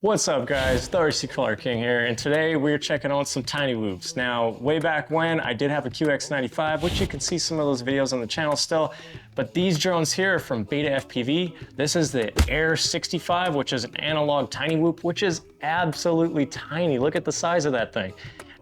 What's up guys, TheRcCrawlerKing here, and today we're checking out some tiny whoops. Now, way back when, I did have a QX95, which you can see some of those videos on the channel still, but these drones here are from Beta FPV. This is the AIR65, which is an analog tiny whoop, which is absolutely tiny. Look at the size of that thing.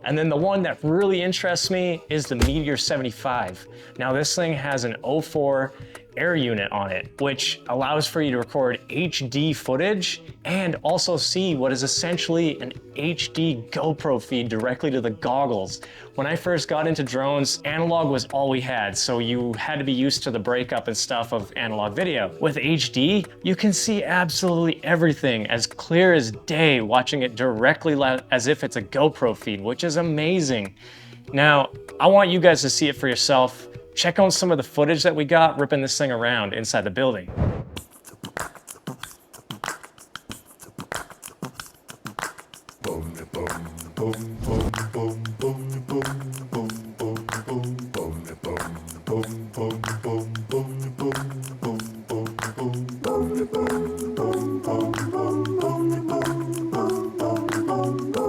And then the one that really interests me is the Meteor 75. Now this thing has an 04 air unit on it, which allows for you to record HD footage and also see what is essentially an HD GoPro feed directly to the goggles. When I first got into drones, analog was all we had, so you had to be used to the breakup and stuff of analog video. With HD, you can see absolutely everything as clear as day, watching it directly as if it's a GoPro feed, which is amazing. Now, I want you guys to see it for yourself. Check out some of the footage that we got ripping this thing around inside the building.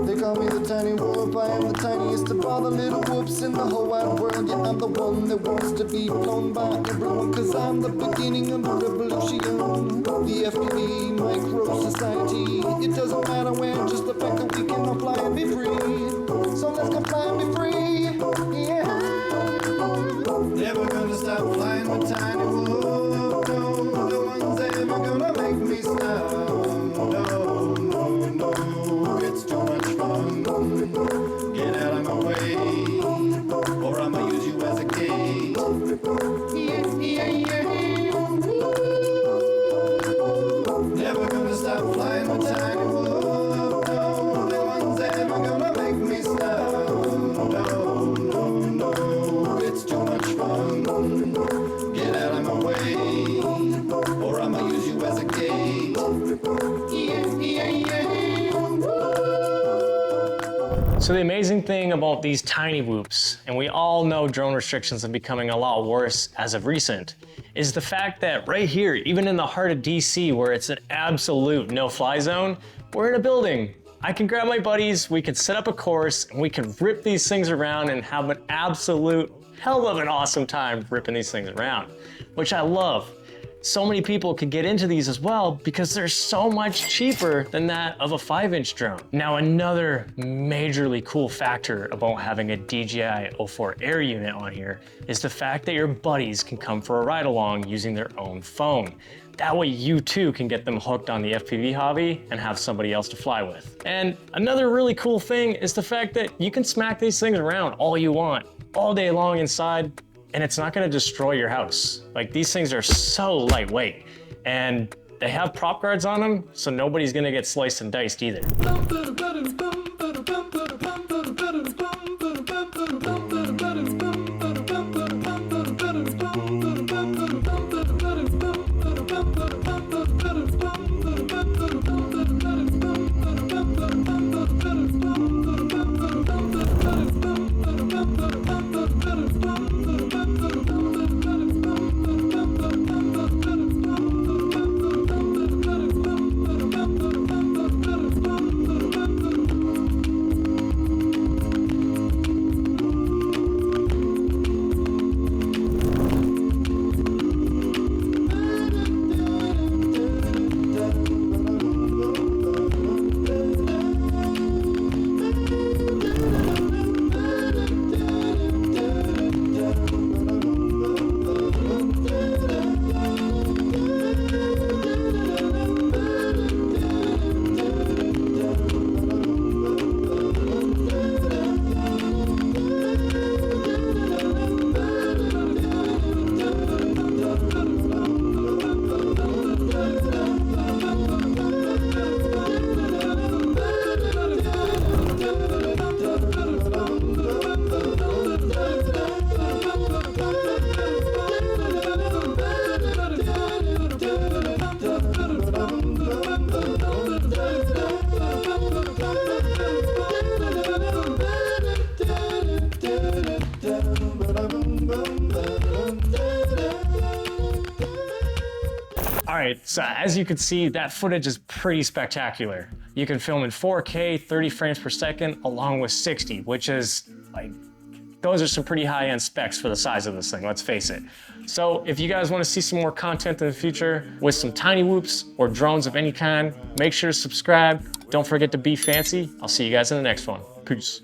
They call me the tiny whoop, I am the tiniest of all the little whoops in the whole wide world. Yeah, I'm the one that wants to be blown by everyone, cause I'm the beginning of the revolution. The FPV micro society, it doesn't matter where, just the fact that we can all fly and be free. So let's go fly and be free, yeah. Never gonna stop flying with tiny whoop, no, the one's ever gonna make me stop. No, it's too much fun. Get out of my way, or I'ma use you as a gate. Never gonna stop flying with tiny whoop, no, the one's ever gonna make me stop. No, it's too much fun. Get out of my way, or I'ma use you as a gate. So the amazing thing about these tiny whoops, and we all know drone restrictions are becoming a lot worse as of recent, is the fact that right here, even in the heart of DC, where it's an absolute no-fly zone, we're in a building. I can grab my buddies, we can set up a course, and we can rip these things around and have an absolute hell of an awesome time ripping these things around, which I love. So many people could get into these as well because they're so much cheaper than that of a 5-inch drone. Now, another majorly cool factor about having a DJI 04 Air unit on here is the fact that your buddies can come for a ride along using their own phone. That way you too can get them hooked on the FPV hobby and have somebody else to fly with. And another really cool thing is the fact that you can smack these things around all you want, all day long inside, and it's not gonna destroy your house. Like, these things are so lightweight, and they have prop guards on them, so nobody's gonna get sliced and diced either. All right, so as you can see, that footage is pretty spectacular. You can film in 4K, 30 frames per second, along with 60, which is like, those are some pretty high-end specs for the size of this thing, let's face it. So if you guys want to see some more content in the future with some tiny whoops or drones of any kind, make sure to subscribe. Don't forget to be fancy. I'll see you guys in the next one. Peace.